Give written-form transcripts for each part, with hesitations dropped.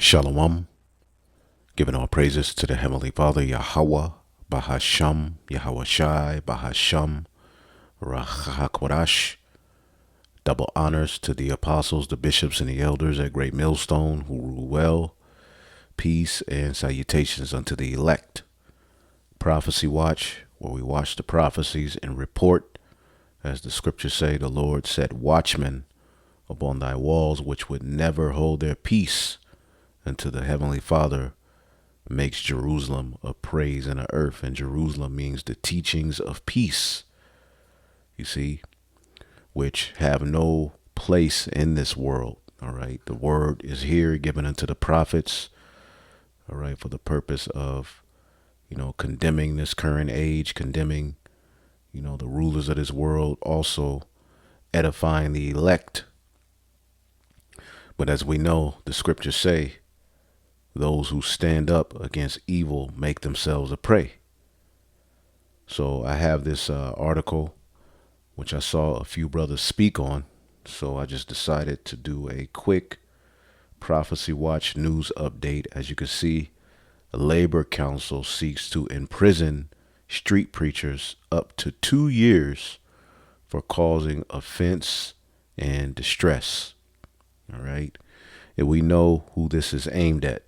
Shalom, giving all praises to the Heavenly Father, Yahweh, Bahasham, Yahweh Shai, Bahasham, Rahakwadash. Double honors to the apostles, the bishops, and the elders at Great Millstone who rule well. Peace and salutations unto the elect. Prophecy Watch, where we watch the prophecies and report. As the scriptures say, the Lord set watchmen upon thy walls, which would never hold their peace until the Heavenly Father makes Jerusalem a praise in the earth. And Jerusalem means the teachings of peace, you see, which have no place in this world. All right. The word is here given unto the prophets. All right. For the purpose of, condemning this current age, condemning, the rulers of this world, also edifying the elect. But as we know, the scriptures say, those who stand up against evil make themselves a prey. So I have this article, which I saw a few brothers speak on. So I just decided to do a quick Prophecy Watch news update. As you can see, the Labor Council seeks to imprison street preachers up to 2 years for causing offense and distress. All right. And we know who this is aimed at.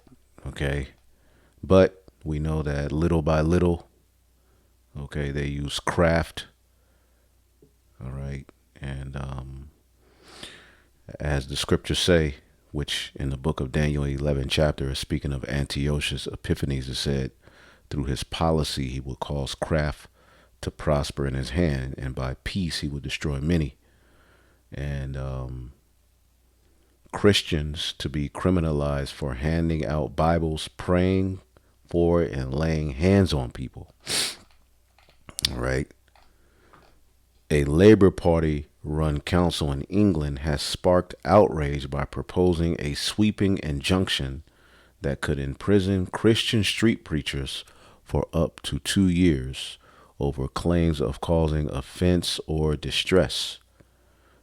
Okay. But we know that little by little, okay, they use craft. All right. And as the scriptures say, which in the book of Daniel 11 chapter is speaking of Antiochus Epiphanes, it said, through his policy, he will cause craft to prosper in his hand, and by peace he will destroy many. And Christians to be criminalized for handing out Bibles, praying for and laying hands on people. All right. A Labour Party run council in England has sparked outrage by proposing a sweeping injunction that could imprison Christian street preachers for up to 2 years over claims of causing offense or distress.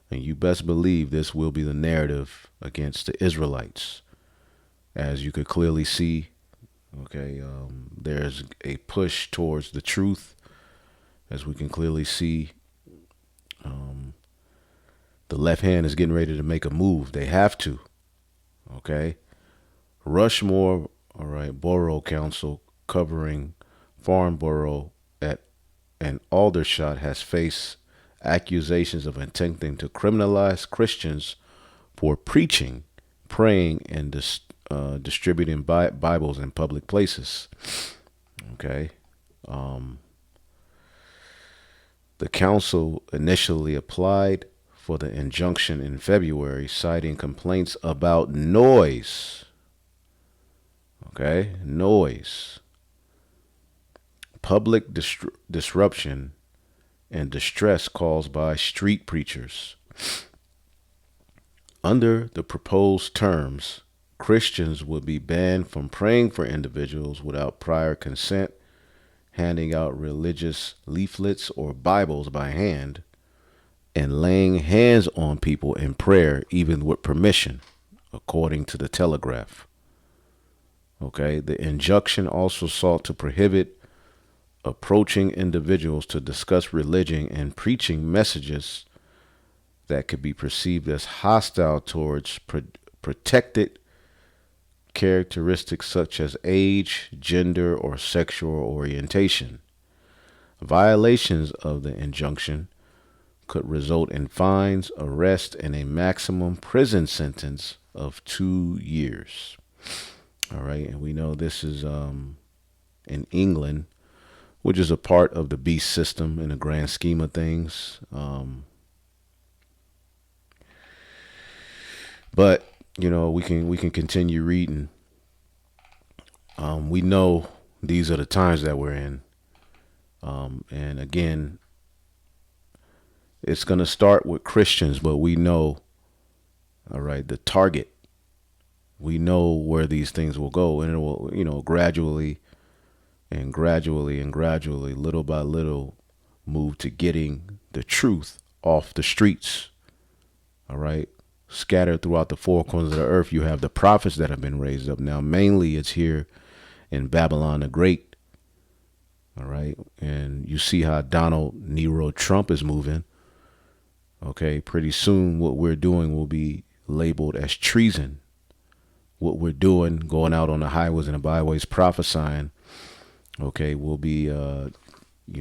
And you best believe this will be the narrative against the Israelites. As you could clearly see, okay, there's a push towards the truth. As we can clearly see, the left hand is getting ready to make a move. They have to. Okay. Rushmore, all right, Borough Council covering Farnborough at an Aldershot has faced accusations of attempting to criminalize Christians for preaching, praying, and distributing Bibles in public places. Okay. The council initially applied for the injunction in February, citing complaints about noise. Okay, noise, public disruption, and distress caused by street preachers. Under the proposed terms, Christians would be banned from praying for individuals without prior consent, handing out religious leaflets or Bibles by hand, and laying hands on people in prayer, even with permission, according to the Telegraph. Okay, the injunction also sought to prohibit approaching individuals to discuss religion and preaching messages that could be perceived as hostile towards protected characteristics such as age, gender, or sexual orientation. Violations of the injunction could result in fines, arrest, and a maximum prison sentence of 2 years. All right, and we know this is in England, which is a part of the beast system in the grand scheme of things. But we can continue reading. We know these are the times that we're in, and again, it's going to start with Christians, but we know, all right, the target. We know where these things will go, and it will, gradually, little by little, move to getting the truth off the streets. All right. scattered throughout the four corners of the earth. You have the prophets that have been raised up. Now, mainly it's here in Babylon the Great. All right. And you see how Donald Nero Trump is moving. Okay. Pretty soon what we're doing will be labeled as treason. What we're doing, going out on the highways and the byways prophesying, okay, will be,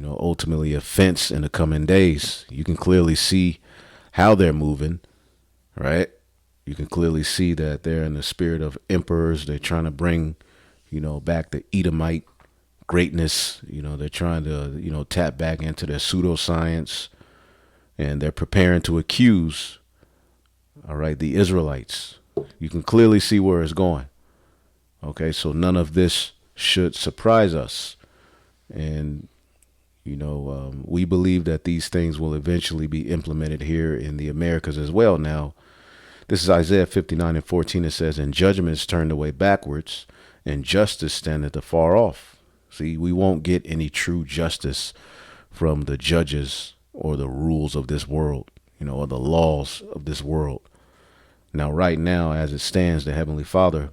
ultimately offense in the coming days. You can clearly see how they're moving, right? You can clearly see that they're in the spirit of emperors. They're trying to bring, back the Edomite greatness. They're trying to, tap back into their pseudoscience, and they're preparing to accuse, all right, the Israelites. You can clearly see where it's going. Okay, so none of this should surprise us. And, we believe that these things will eventually be implemented here in the Americas as well. Now, this is Isaiah 59:14. It says, "And judgment is turned away backwards, and justice standeth afar off." See, we won't get any true justice from the judges or the rules of this world, or the laws of this world. Now, right now, as it stands, the Heavenly Father,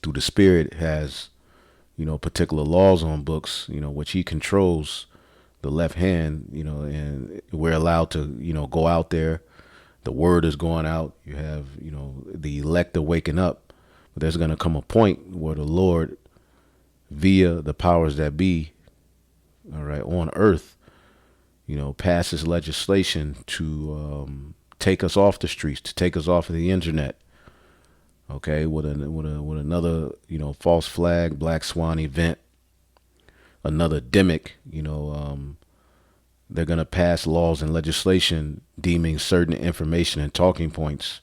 through the Spirit, has, particular laws on books, which he controls the left hand, and we're allowed to, go out there. The word is going out. You have, the elect are waking up. But there's going to come a point where the Lord, via the powers that be, all right, on earth, passes legislation to take us off the streets, to take us off of the internet. Okay, with another, false flag, black swan event, another demic, they're going to pass laws and legislation deeming certain information and talking points,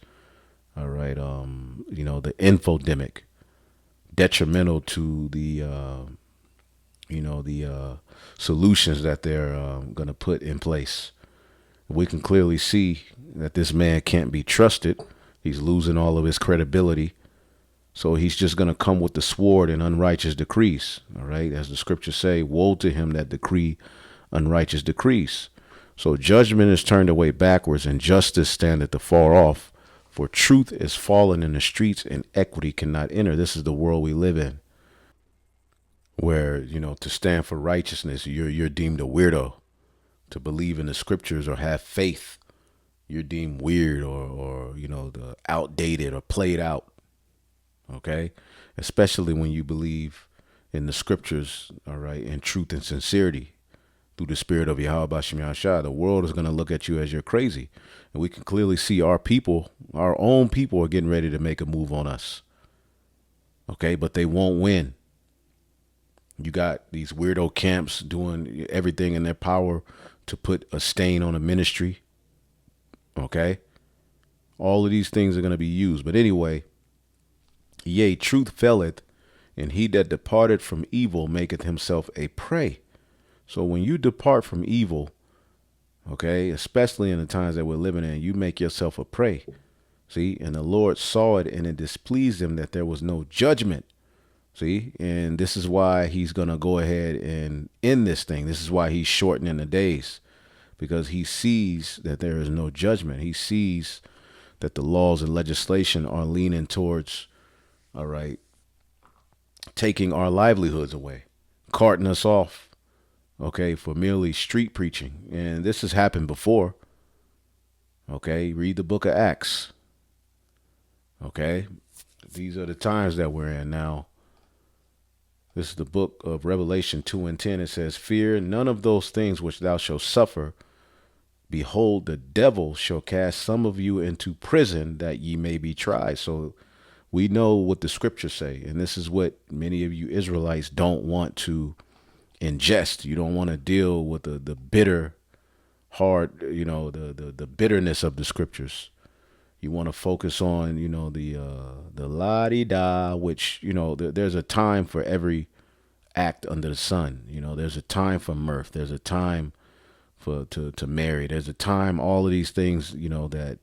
all right, the infodemic, detrimental to the, solutions that they're going to put in place. We can clearly see that this man can't be trusted. He's losing all of his credibility. So he's just going to come with the sword and unrighteous decrees. All right. As the scriptures say, woe to him that decree unrighteous decrees. So judgment is turned away backwards, and justice standeth afar off. For truth is fallen in the streets, and equity cannot enter. This is the world we live in, where, to stand for righteousness, you're deemed a weirdo. To believe in the scriptures or have faith, you're deemed weird or the outdated or played out. Okay, especially when you believe in the scriptures, all right, in truth and sincerity through the spirit of Yahweh Bashem Yahshua. The world is going to look at you as you're crazy, and we can clearly see our people, our own people, are getting ready to make a move on us. Okay, but they won't win. You got these weirdo camps doing everything in their power to put a stain on a ministry. Okay, all of these things are going to be used. But anyway, yea, truth faileth, and he that departed from evil maketh himself a prey. So when you depart from evil, okay, especially in the times that we're living in, you make yourself a prey. See, and the Lord saw it, and it displeased him that there was no judgment. See, and this is why he's going to go ahead and end this thing. This is why he's shortening the days, because he sees that there is no judgment. He sees that the laws and legislation are leaning towards, all right, taking our livelihoods away, carting us off, okay, for merely street preaching. And this has happened before. Okay, read the book of Acts. Okay, these are the times that we're in now. This is the book of Revelation 2:10. It says, "Fear none of those things which thou shalt suffer. Behold, the devil shall cast some of you into prison, that ye may be tried." So we know what the scriptures say, and this is what many of you Israelites don't want to ingest. You don't want to deal with the bitter, hard, the bitterness of the scriptures. You want to focus on, the la-di-da, which, there's a time for every act under the sun. There's a time for mirth. There's a time to marry. There's a time, all of these things, that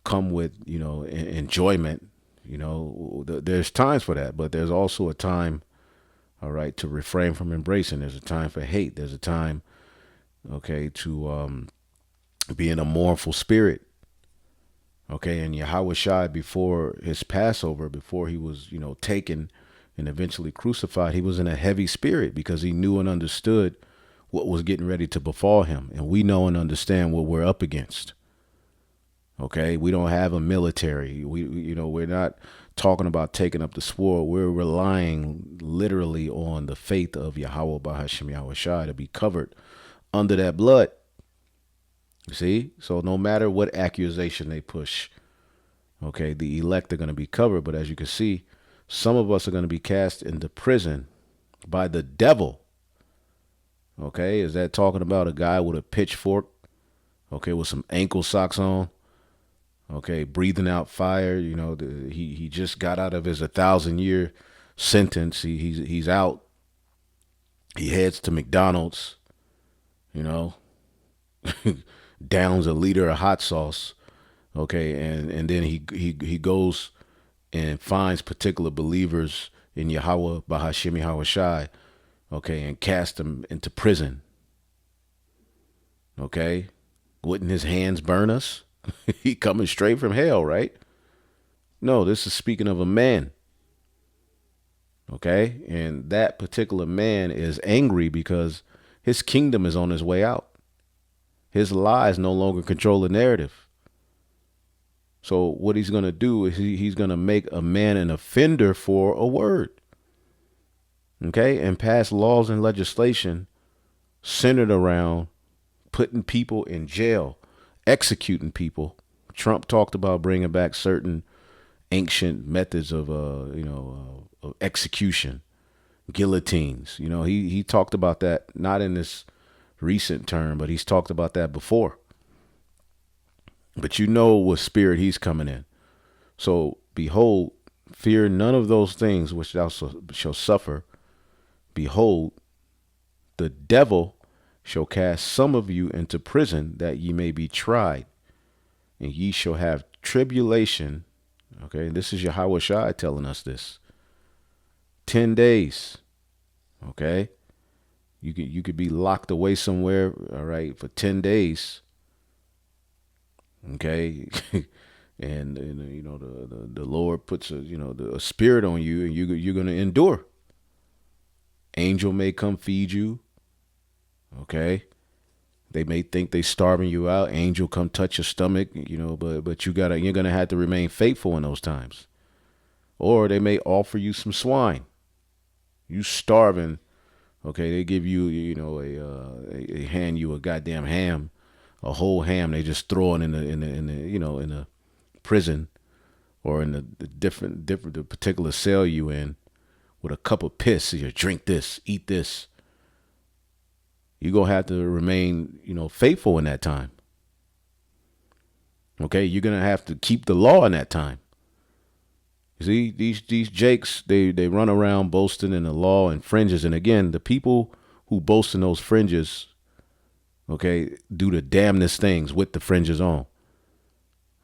come with, enjoyment. There's times for that, but there's also a time, all right, to refrain from embracing. There's a time for hate. There's a time, okay, to be in a mournful spirit. Okay, and Yahweh Shai, before his Passover, before he was, taken and eventually crucified, he was in a heavy spirit because he knew and understood what was getting ready to befall him. And we know and understand what we're up against. Okay, we don't have a military. We're not talking about taking up the sword. We're relying literally on the faith of Yahweh Bahashim Yahweh Shai to be covered under that blood. You see? So no matter what accusation they push, okay, the elect are going to be covered. But as you can see, some of us are going to be cast into prison by the devil. Okay, is that talking about a guy with a pitchfork? Okay, with some ankle socks on? Okay, breathing out fire. He just got out of his 1,000-year sentence. He's out. He heads to McDonald's. Downs a liter of hot sauce. Okay, and then he goes and finds particular believers in Yahweh Bahashim Yahweh Shai. Okay, and cast them into prison. Okay, wouldn't his hands burn us? He coming straight from hell, right? No, this is speaking of a man. Okay, and that particular man is angry because his kingdom is on his way out. His lies no longer control the narrative. So what he's going to do is he's going to make a man an offender for a word. Okay, and pass laws and legislation centered around putting people in jail, executing people. Trump talked about bringing back certain ancient methods of of execution, guillotines. He talked about that not in this recent term, but he's talked about that before. But what spirit he's coming in. So behold, fear none of those things which thou shalt suffer. Behold, the devil shall cast some of you into prison, that ye may be tried, and ye shall have tribulation. Okay, this is Yahweh Shai telling us this. 10 days. Okay, you could be locked away somewhere. All right, for 10 days. Okay, and the Lord puts a spirit on you, and you're going to endure. Angel may come feed you. Okay, they may think they starving you out. Angel come touch your stomach. But you're gonna have to remain faithful in those times. Or they may offer you some swine. You starving. Okay, they give you they hand you a goddamn ham, a whole ham. They just throw it in the prison or in the the particular cell you in with a cup of piss. So you drink this, eat this. You're going to have to remain, faithful in that time. Okay, you're going to have to keep the law in that time. You see, these jakes, they run around boasting in the law and fringes. And again, the people who boast in those fringes, okay, do the damnedest things with the fringes on.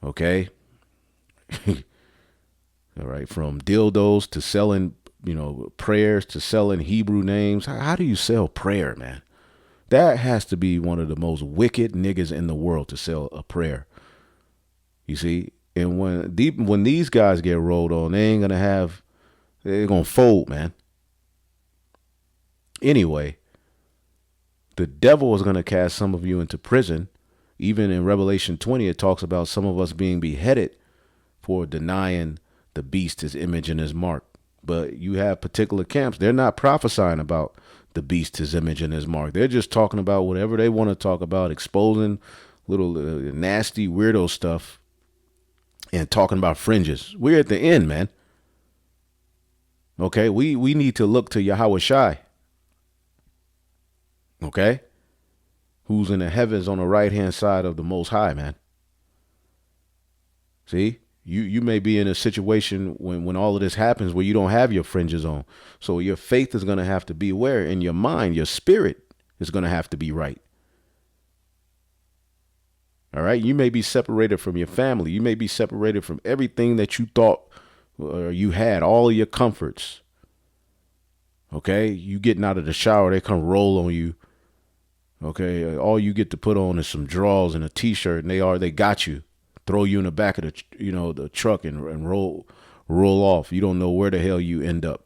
Okay? All right, from dildos to selling, prayers to selling Hebrew names. How do you sell prayer, man? That has to be one of the most wicked niggas in the world to sell a prayer. You see? And when these guys get rolled on, they're going to fold, man. Anyway, the devil is going to cast some of you into prison. Even in Revelation 20, it talks about some of us being beheaded for denying the beast, his image and his mark. But you have particular camps. They're not prophesying about the beast, his image and his mark. They're just talking about whatever they want to talk about, exposing little nasty weirdo stuff and talking about fringes. We're at the end, man. Okay, we need to look to Yahweh Shai. Okay, who's in the heavens on the right hand side of the Most High, man. See? You may be in a situation when all of this happens where you don't have your fringes on. So your faith is going to have to be aware, and your mind, your spirit is going to have to be right. All right. You may be separated from your family. You may be separated from everything that you thought you had, all of your comforts. Okay. You getting out of the shower, they come roll on you. Okay. All you get to put on is some drawers and a t-shirt, and they got you throw you in the back of the truck and roll off. You don't know where the hell you end up.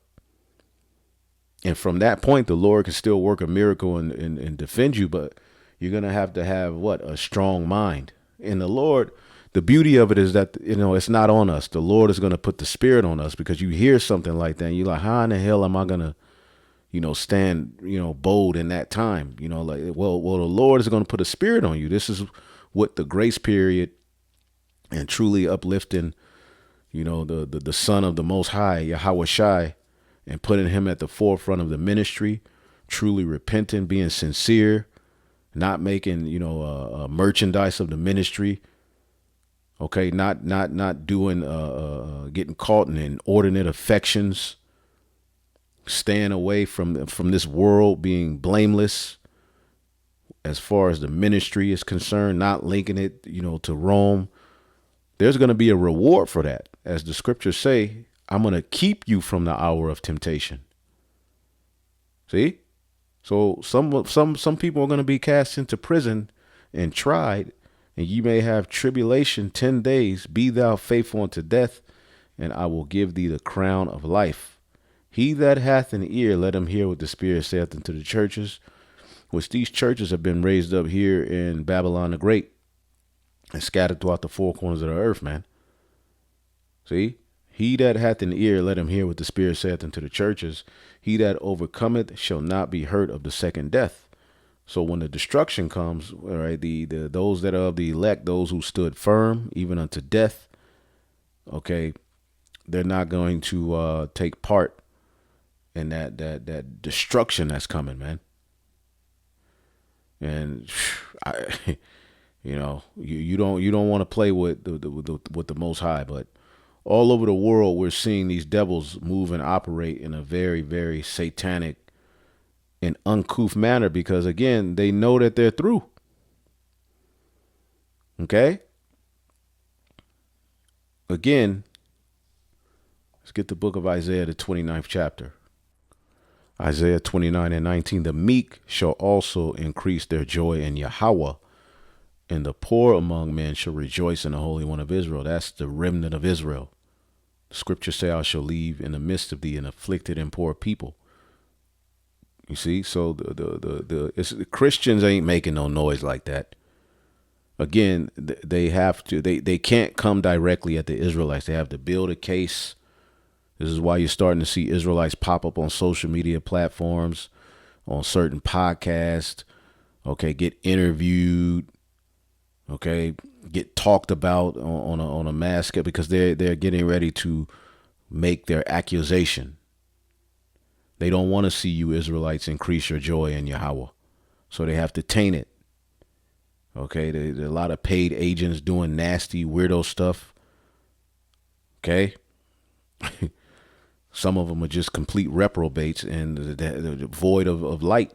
And from that point, the Lord can still work a miracle and defend you, but you're going to have what? A strong mind. And the Lord, the beauty of it is that, it's not on us. The Lord is going to put the Spirit on us, because you hear something like that and you're like, how in the hell am I going to, stand, bold in that time? Well, the Lord is going to put a Spirit on you. This is what the grace period and truly uplifting, the Son of the Most High, Yahweh Shai, and putting him at the forefront of the ministry, truly repenting, being sincere, not making, a merchandise of the ministry. Okay. Not doing, getting caught in inordinate affections, staying away from this world, being blameless as far as the ministry is concerned, not linking it, to Rome. There's going to be a reward for that. As the scriptures say, I'm going to keep you from the hour of temptation. See? So some people are going to be cast into prison and tried, and you may have tribulation 10 days. Be thou faithful unto death, and I will give thee the crown of life. He that hath an ear, let him hear what the Spirit saith unto the churches, which these churches have been raised up here in Babylon the Great and scattered throughout the four corners of the earth, man. See? He that hath an ear, let him hear what the Spirit saith unto the churches. He that overcometh shall not be hurt of the second death. So when the destruction comes, all right, the those that are of the elect, those who stood firm even unto death, okay, they're not going to take part in that destruction that's coming, man. And you don't want to play with the Most High, but all over the world, we're seeing these devils move and operate in a very, very satanic and uncouth manner, because, again, they know that they're through. Okay? Again, let's get the book of Isaiah, the 29th chapter. Isaiah 29:19. The meek shall also increase their joy in Yahweh, and the poor among men shall rejoice in the Holy One of Israel. That's the remnant of Israel. The scriptures say, I shall leave in the midst of thee an afflicted and poor people. You see, so the Christians ain't making no noise like that. Again, they have to, they can't come directly at the Israelites. They have to build a case. This is why you're starting to see Israelites pop up on social media platforms, on certain podcasts, okay, get interviewed, okay, get talked about on a mass scale, because they're getting ready to make their accusation. They don't want to see you Israelites increase your joy in Yahweh, so they have to taint it. Okay, there's a lot of paid agents doing nasty, weirdo stuff. Okay, some of them are just complete reprobates and the void of light.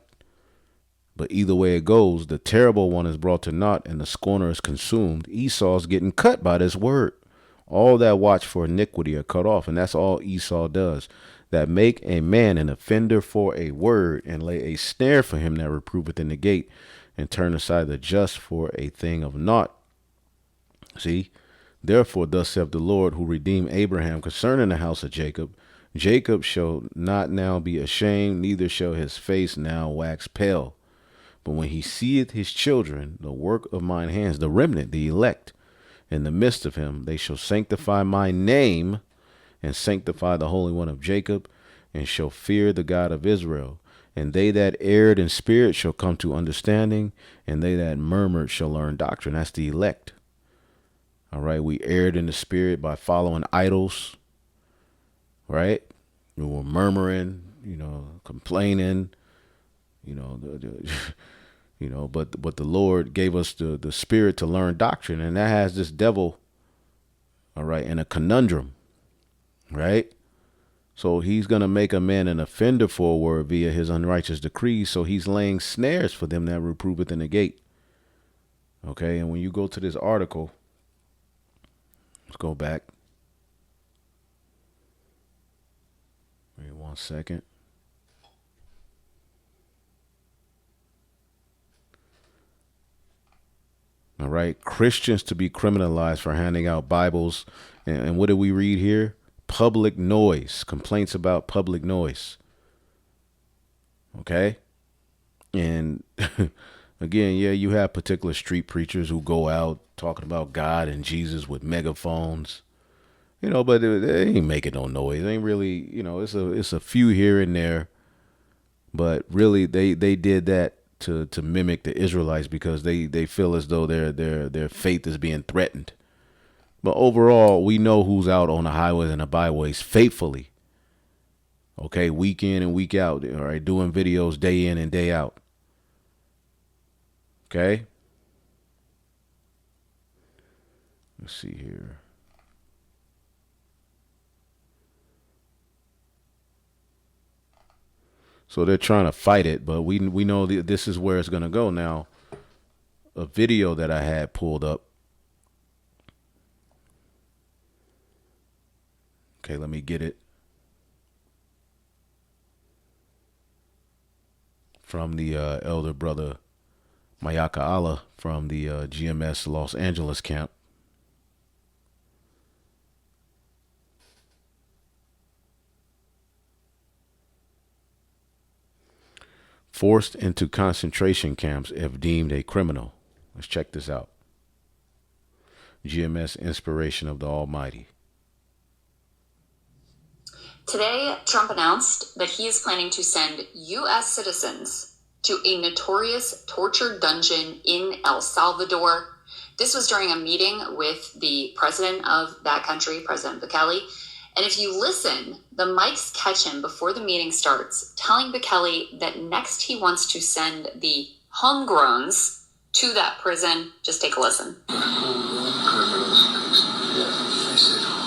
But either way it goes, the terrible one is brought to naught and the scorner is consumed. Esau's getting cut by this word. All that watch for iniquity are cut off, and that's all Esau does. That make a man an offender for a word, and lay a snare for him that reproveth in the gate, and turn aside the just for a thing of naught. See? Therefore, thus saith the Lord, who redeemed Abraham concerning the house of Jacob. Jacob shall not now be ashamed, neither shall his face now wax pale. But when he seeth his children, the work of mine hands, the remnant, the elect, in the midst of him, they shall sanctify my name, and sanctify the Holy One of Jacob, and shall fear the God of Israel. And they that erred in spirit shall come to understanding, and they that murmured shall learn doctrine. That's the elect. All right, we erred in the spirit by following idols, right? We were murmuring, complaining, but the Lord gave us the spirit to learn doctrine, and that has this devil, all right, in a conundrum, right? So he's going to make a man an offender for a word via his unrighteous decrees. So he's laying snares for them that reproveth in the gate. Okay, and when you go to this article, let's go back. Wait 1 second. All right? Christians to be criminalized for handing out Bibles. And what did we read here? Public noise, complaints about public noise. Okay. And again, yeah, you have particular street preachers who go out talking about God and Jesus with megaphones, but they ain't making no noise. They ain't really, it's a few here and there, but really they did that to mimic the Israelites because they feel as though their faith is being threatened. But overall, we know who's out on the highways and the byways faithfully. Okay, week in and week out, all right, doing videos day in and day out. Okay. Let's see here. So they're trying to fight it, but we know this is where it's going to go. Now, a video that I had pulled up. Okay, let me get it. From the elder brother Mayaka Allah from the GMS Los Angeles camp. Forced into concentration camps if deemed a criminal. Let's check this out. GMS Inspiration of the Almighty. Today, Trump announced that he is planning to send U.S. citizens to a notorious torture dungeon in El Salvador. This was during a meeting with the president of that country, President Bukele. And if you listen, the mics catch him before the meeting starts, telling Bukele that next he wants to send the homegrowns to that prison. Just take a listen.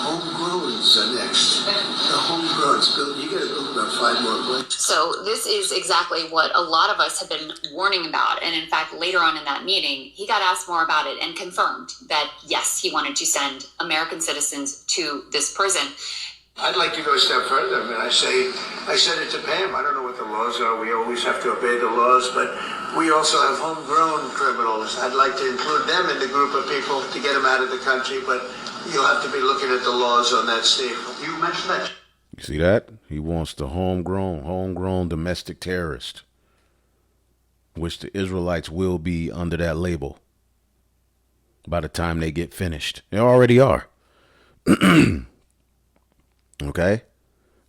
Homegrowns are next. The homegrowns. You got to build about 5 more places. So this is exactly what a lot of us have been warning about. And in fact, later on in that meeting, he got asked more about it and confirmed that, yes, he wanted to send American citizens to this prison. I'd like to go a step further. I mean, I said it to Pam. I don't know what the laws are. We always have to obey the laws, but we also have homegrown criminals. I'd like to include them in the group of people to get them out of the country, but you'll have to be looking at the laws on that, Steve. You mentioned that. You see that? He wants the homegrown domestic terrorist, which the Israelites will be under that label by the time they get finished. They already are. Okay?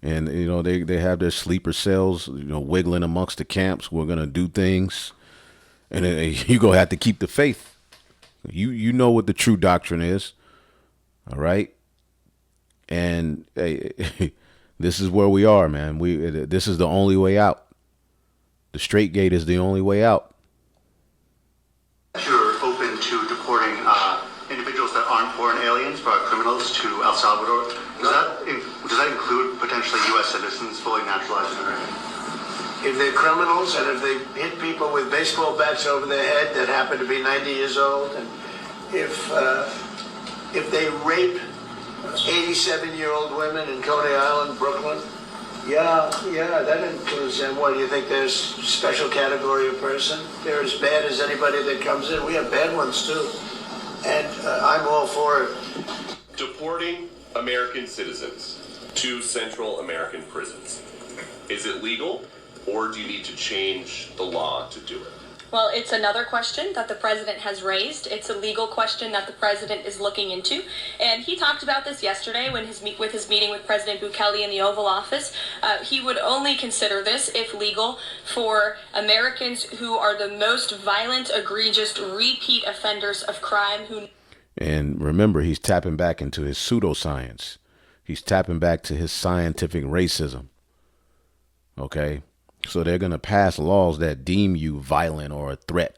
And, they have their sleeper cells, wiggling amongst the camps. We're going to do things. And you're going to have to keep the faith. You know what the true doctrine is. All right? And this is where we are, man. This is the only way out. The straight gate is the only way out. You're open to deporting individuals that aren't foreign aliens, but criminals to El Salvador. Does that include potentially U.S. citizens fully naturalized American? If they're criminals and if they hit people with baseball bats over their head that happen to be 90 years old, and if they rape 87-year-old women in Coney Island, Brooklyn, yeah, that includes them. What, do you think there's a special category of person? They're as bad as anybody that comes in. We have bad ones too, and I'm all for it. Deporting American citizens to Central American prisons. Is it legal, or do you need to change the law to do it? Well, it's another question that the president has raised. It's a legal question that the president is looking into. And he talked about this yesterday with his meeting with President Bukele in the Oval Office. He would only consider this, if legal, for Americans who are the most violent, egregious, repeat offenders of crime. And remember, he's tapping back into his pseudoscience. He's tapping back to his scientific racism. Okay? So they're going to pass laws that deem you violent or a threat.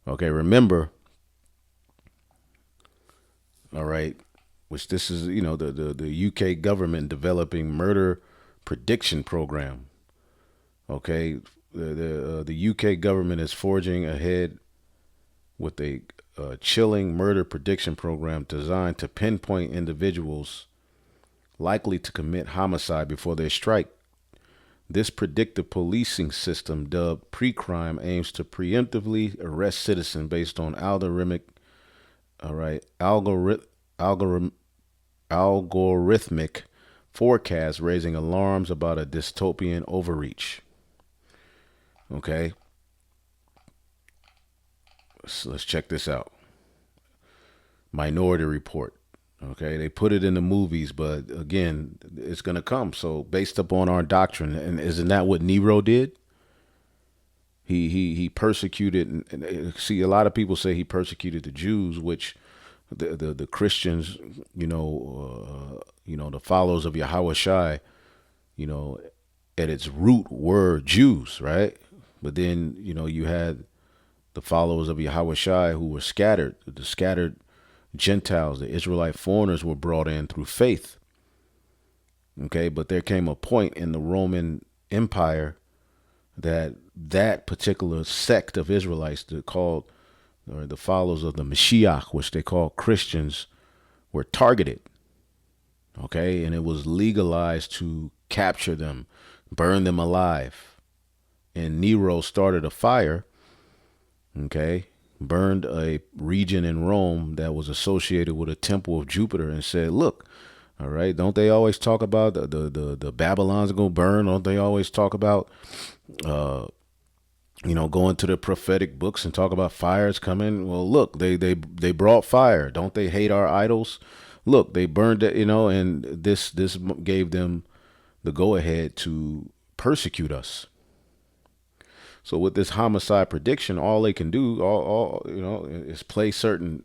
Okay, remember, all right, which this is, the UK government developing murder prediction program. Okay, the UK government is forging ahead with a chilling murder prediction program designed to pinpoint individuals likely to commit homicide before they strike. This predictive policing system, dubbed pre-crime, aims to preemptively arrest citizens based on algorithmic All right. Algorithm, algorithmic forecast raising alarms about a dystopian overreach. Okay. So let's check this out. Minority Report. Okay, they put it in the movies, but again, it's going to come. So based upon our doctrine, and isn't that what Nero did? He persecuted, and see, a lot of people say he persecuted the Jews, which the Christians, the followers of Yahweh Shai, you know, at its root were Jews, right? But then, you had the followers of Yahweh Shai who were scattered, the scattered Gentiles, the Israelite foreigners were brought in through faith. Okay, but there came a point in the Roman Empire that particular sect of Israelites that called, or the followers of the Mashiach, which they call Christians, were targeted. Okay, and it was legalized to capture them, burn them alive. And Nero started a fire, okay, burned a region in Rome that was associated with a temple of Jupiter and said, look, all right, don't they always talk about the Babylons are going to burn? Don't they always talk about, going to the prophetic books and talk about fires coming? Well, look, they brought fire. Don't they hate our idols? Look, they burned it, and this gave them the go ahead to persecute us. So with this homicide prediction, all they can do, is play certain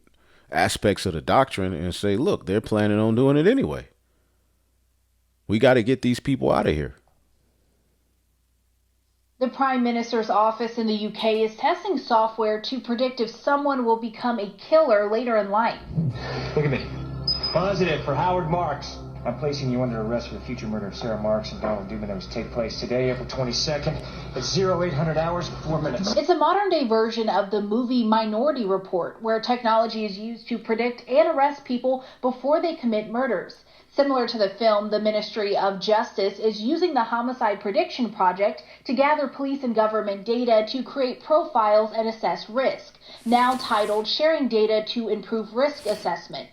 aspects of the doctrine and say, look, they're planning on doing it anyway. We got to get these people out of here. The Prime Minister's office in the UK is testing software to predict if someone will become a killer later in life. Look at me. Positive for Howard Marks. I'm placing you under arrest for the future murder of Sarah Marks and Donald Dubin that was to take place today, April 22nd, at 0800 hours and 4 minutes. It's a modern-day version of the movie Minority Report, where technology is used to predict and arrest people before they commit murders. Similar to the film, the Ministry of Justice is using the Homicide Prediction Project to gather police and government data to create profiles and assess risk, now titled Sharing Data to Improve Risk Assessment.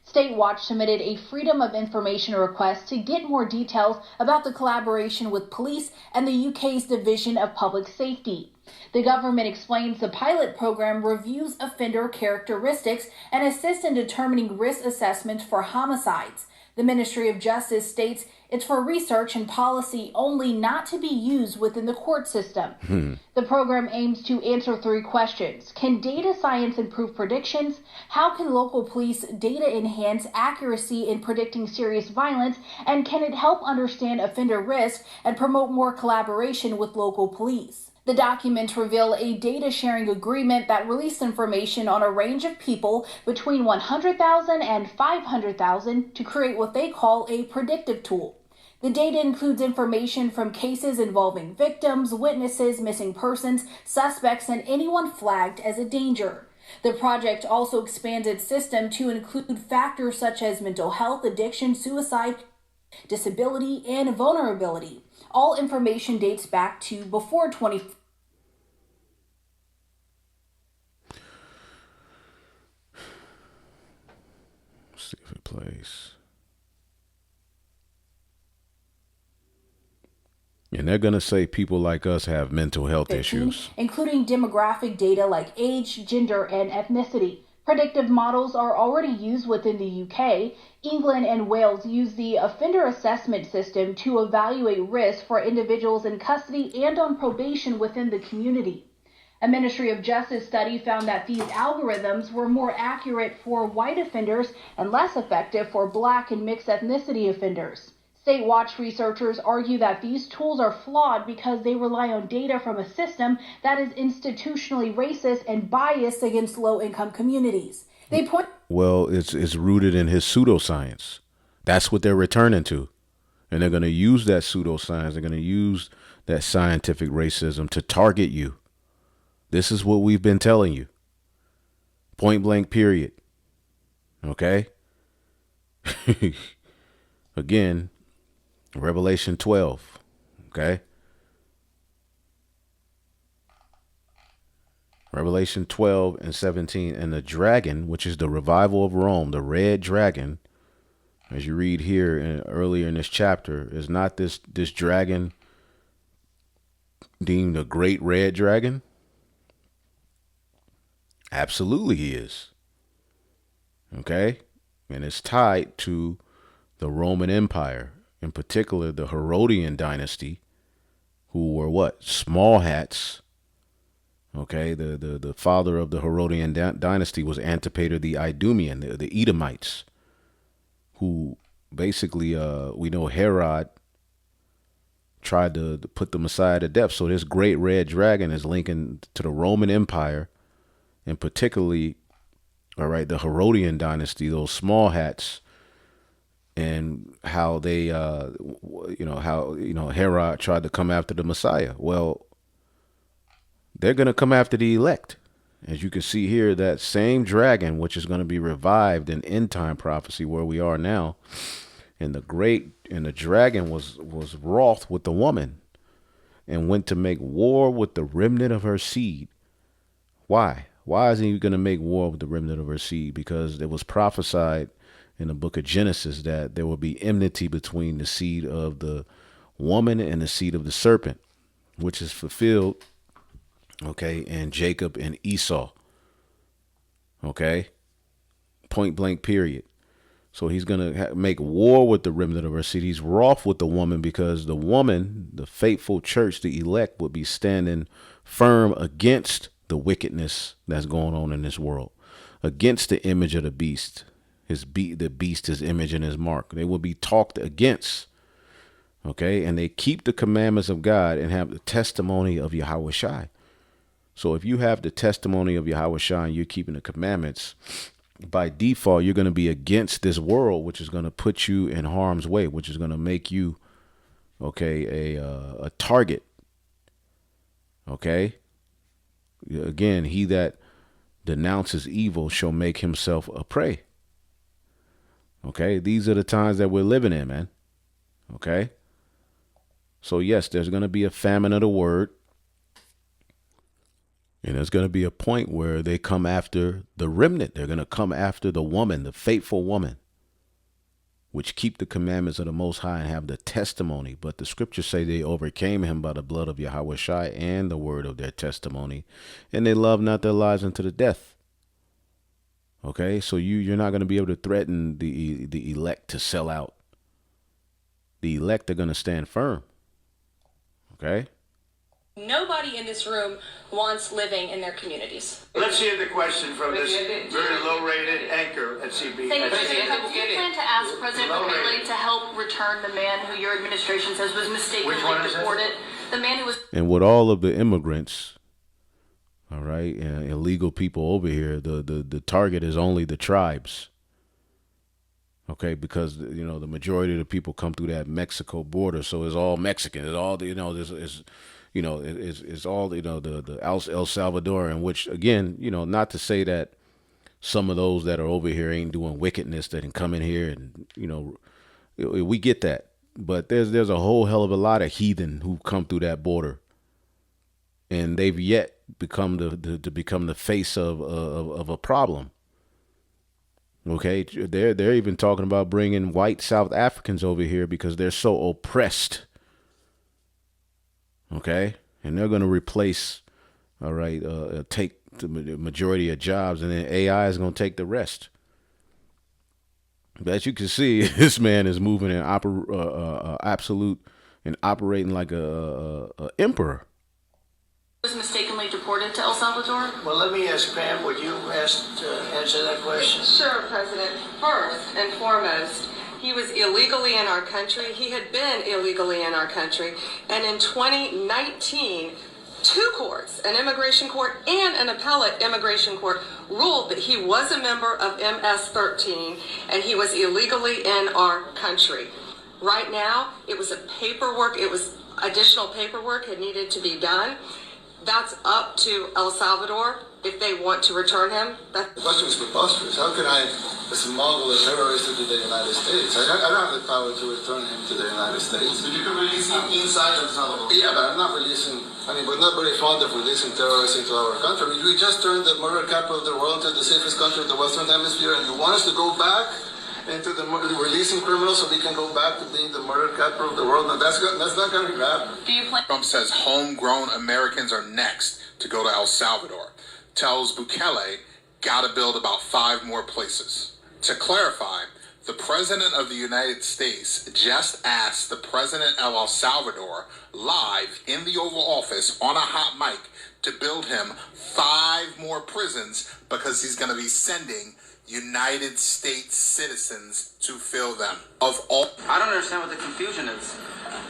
State Watch submitted a Freedom of Information request to get more details about the collaboration with police and the UK's Division of Public Safety. The government explains the pilot program reviews offender characteristics and assists in determining risk assessments for homicides. The Ministry of Justice states it's for research and policy only, not to be used within the court system. The program aims to answer 3 questions. Can data science improve predictions? How can local police data enhance accuracy in predicting serious violence? And can it help understand offender risk and promote more collaboration with local police? The documents reveal a data sharing agreement that released information on a range of people between 100,000 and 500,000 to create what they call a predictive tool. The data includes information from cases involving victims, witnesses, missing persons, suspects, and anyone flagged as a danger. The project also expands its system to include factors such as mental health, addiction, suicide, disability, and vulnerability. All information dates back to before 20. Let's see if it plays. And they're going to say people like us have mental health issues, including demographic data like age, gender, and ethnicity. Predictive models are already used within the UK. England and Wales use the offender assessment system to evaluate risk for individuals in custody and on probation within the community. A Ministry of Justice study found that these algorithms were more accurate for white offenders and less effective for Black and mixed ethnicity offenders. State Watch researchers argue that these tools are flawed because they rely on data from a system that is institutionally racist and biased against low-income communities. They point. Well, it's rooted in his pseudoscience. That's what they're returning to. And they're going to use that pseudoscience. They're going to use that scientific racism to target you. This is what we've been telling you. Point blank, period. Okay? Again, Revelation 12. Okay? Revelation 12 and 17. And the dragon, which is the revival of Rome, the red dragon, as you read here earlier in this chapter, is not this dragon deemed a great red dragon? Absolutely he is. Okay? And it's tied to the Roman Empire, in particular the Herodian dynasty, who were what? Small hats. Okay, the father of the Herodian dynasty was Antipater the Idumean, the Edomites, who basically, we know Herod tried to put the Messiah to death. So this great red dragon is linking to the Roman Empire, and particularly, all right, the Herodian dynasty, those small hats, and how they, Herod tried to come after the Messiah. Well, they're going to come after the elect. As you can see here, that same dragon, which is going to be revived in end time prophecy where we are now. And the dragon was wroth with the woman and went to make war with the remnant of her seed. Why? Why isn't he going to make war with the remnant of her seed? Because it was prophesied in the book of Genesis that there will be enmity between the seed of the woman and the seed of the serpent, which is fulfilled, okay, and Jacob and Esau. Okay. Point blank period. So he's going to make war with the remnant of her seed. He's wroth with the woman because the woman, the faithful church, the elect, would be standing firm against the wickedness that's going on in this world, against the image of the beast, the beast, his image and his mark. They will be talked against. Okay. And they keep the commandments of God and have the testimony of Yahweh Shai. So if you have the testimony of Yahweh Shai and you're keeping the commandments, by default, you're going to be against this world, which is going to put you in harm's way, which is going to make you, okay, a target. Okay. Again, he that denounces evil shall make himself a prey. Okay. These are the times that we're living in, man. Okay. So yes, there's going to be a famine of the word. And there's going to be a point where they come after the remnant. They're going to come after the woman, the faithful woman, which keep the commandments of the Most High and have the testimony. But the scriptures say they overcame him by the blood of Yahweh Shai and the word of their testimony. And they love not their lives unto the death. Okay, so you're not going to be able to threaten the elect to sell out. The elect are going to stand firm. Okay. Nobody in this room wants living in their communities. Let's hear the question from this very low-rated anchor at CBS. Do you plan to ask President Bukele to help return the man who your administration says was mistakenly deported? The man who was... And with all of the immigrants, all right, and illegal people over here, the target is only the tribes. Okay, because, you know, the majority of the people come through that Mexico border, so it's all Mexican. It's all, you know, it's all, you know, the El Salvador, in which, again, you know, not to say that some of those that are over here ain't doing wickedness that can come in here and, you know, we get that. But there's a whole hell of a lot of heathen who come through that border, and they've yet become the face of a problem. Okay, they're even talking about bringing white South Africans over here because they're so oppressed. Okay, and they're going to replace, all right, take the majority of jobs, and then AI is going to take the rest. But as you can see, this man is moving in absolute and operating like a emperor. Was mistakenly deported to El Salvador? Well, let me ask Pam, would you answer that question? Sure, President. First and foremost, he was illegally in our country. He had been illegally in our country. And in 2019, two courts, an immigration court and an appellate immigration court, ruled that he was a member of MS-13 and he was illegally in our country. Right now, it was additional paperwork had needed to be done. That's up to El Salvador. if they want to return him. The question is preposterous. How can I smuggle a terrorist into the United States? I don't have the power to return him to the United States. So you can release him inside El Salvador? Yeah, but I'm not releasing, we're not very fond of releasing terrorists into our country. We just turned the murder capital of the world into the safest country of the Western Hemisphere, and you want us to go back into releasing criminals so we can go back to being the murder capital of the world? No, that's not going to happen. Do you plan? Trump says homegrown Americans are next to go to El Salvador. Tells Bukele, gotta build about 5 more places. To clarify, the President of the United States just asked the President of El Salvador live in the Oval Office on a hot mic to build him 5 more prisons because he's going to be sending United States citizens to fill them. Of all, I don't understand what the confusion is.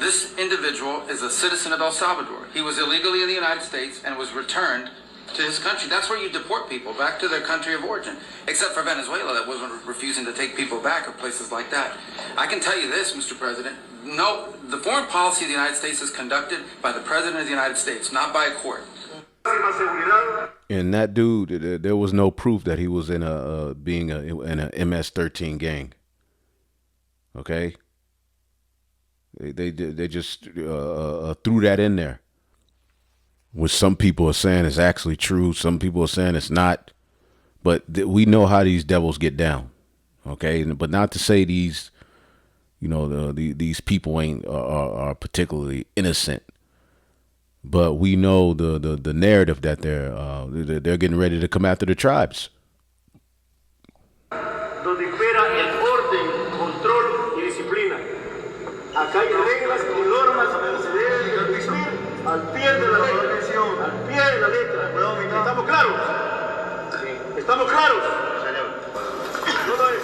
This individual is a citizen of El Salvador. He was illegally in the United States and was returned to his country. That's where you deport people, back to their country of origin. Except for Venezuela, that wasn't refusing to take people back, or places like that. I can tell you this, Mr. President. No, the foreign policy of the United States is conducted by the President of the United States, not by a court. And that dude, there was no proof that he was in a MS-13 gang. Okay, they just threw that in there, which some people are saying is actually true. Some people are saying it's not. But we know how these devils get down. Okay, but not to say these, these people are particularly innocent. But we know the narrative that they're getting ready to come after the tribes. Donde impera el orden, control y disciplina. Acá hay reglas y normas que se deben cumplir al pie de la letra. Al pie de la letra. ¿Estamos claros? ¿Estamos claros? No lo es.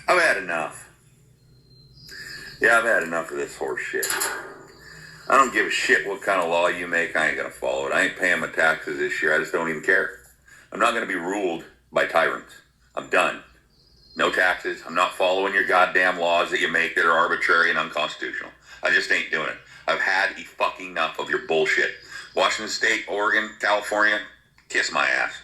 I've had enough. Yeah, I've had enough of this horse shit. I don't give a shit what kind of law you make. I ain't gonna follow it. I ain't paying my taxes this year. I just don't even care. I'm not gonna be ruled by tyrants. I'm done. No taxes. I'm not following your goddamn laws that you make that are arbitrary and unconstitutional. I just ain't doing it. I've had fucking enough of your bullshit. Washington State, Oregon, California, kiss my ass.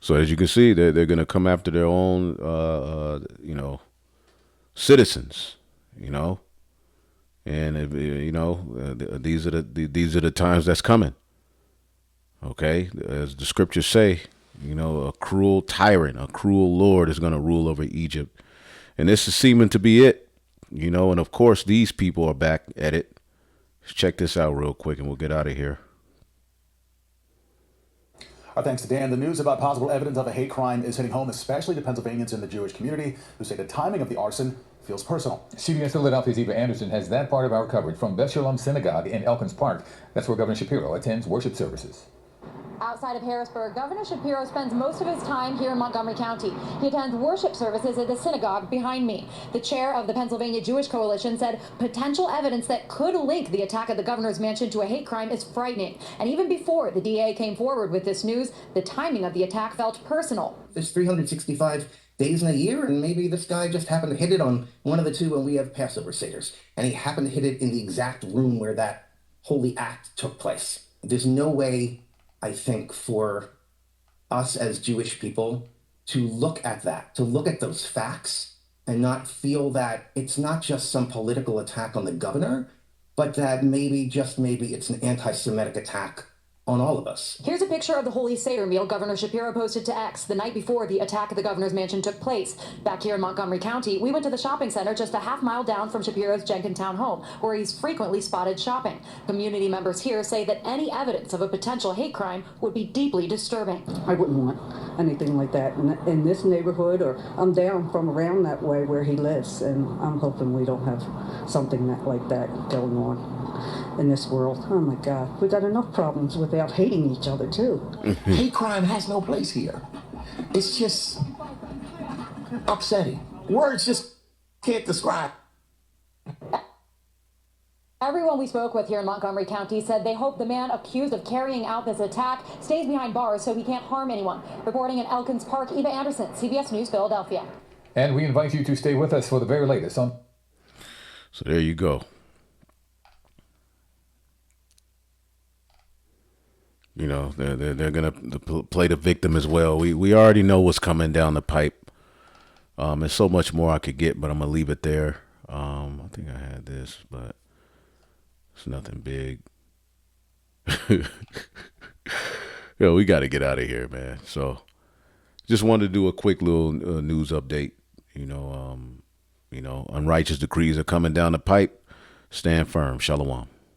So as you can see, they're going to come after their own, citizens, and these are the times that's coming. Okay, as the scriptures say, a cruel tyrant, a cruel lord is going to rule over Egypt, and this is seeming to be it. And of course these people are back at it. Let's check this out real quick, and we'll get out of here. Our thanks to Dan. The news about possible evidence of a hate crime is hitting home, especially to Pennsylvanians in the Jewish community who say the timing of the arson feels personal. CBS Philadelphia's Eva Anderson has that part of our coverage from Beth Shalom Synagogue in Elkins Park. That's where Governor Shapiro attends worship services. Outside of Harrisburg, Governor Shapiro spends most of his time here in Montgomery County. He attends worship services at the synagogue behind me. The chair of the Pennsylvania Jewish Coalition said potential evidence that could link the attack at the governor's mansion to a hate crime is frightening. And even before the DA came forward with this news, the timing of the attack felt personal. There's 365 days in a year, and maybe this guy just happened to hit it on one of the two when we have Passover Seder's. And he happened to hit it in the exact room where that holy act took place. There's no way, I think, for us as Jewish people to look at that, to look at those facts and not feel that it's not just some political attack on the governor, but that maybe, just maybe, it's an anti-Semitic attack on all of us. Here's a picture of the Holy Seder meal Governor Shapiro posted to X the night before the attack at the governor's mansion took place. Back here in Montgomery County, we went to the shopping center just a half mile down from Shapiro's Jenkintown home, where he's frequently spotted shopping. Community members here say that any evidence of a potential hate crime would be deeply disturbing. I wouldn't want anything like that in this neighborhood, or I'm down from around that way where he lives, and I'm hoping we don't have something like that going on in this world. Oh my God, we've got enough problems without hating each other too. Hate crime has no place here. It's just upsetting. Words just can't describe. Everyone we spoke with here in Montgomery County said they hope the man accused of carrying out this attack stays behind bars so he can't harm anyone. Reporting in Elkins Park, Eva Anderson, CBS News, Philadelphia. And we invite you to stay with us for the very latest on. So there you go. You know, they're gonna play the victim as well. We already know what's coming down the pipe. There's so much more I could get, but I'm gonna leave it there. I think I had this, but it's nothing big. Yo, we got to get out of here, man. So, just wanted to do a quick little news update. You know, unrighteous decrees are coming down the pipe. Stand firm. Shalom.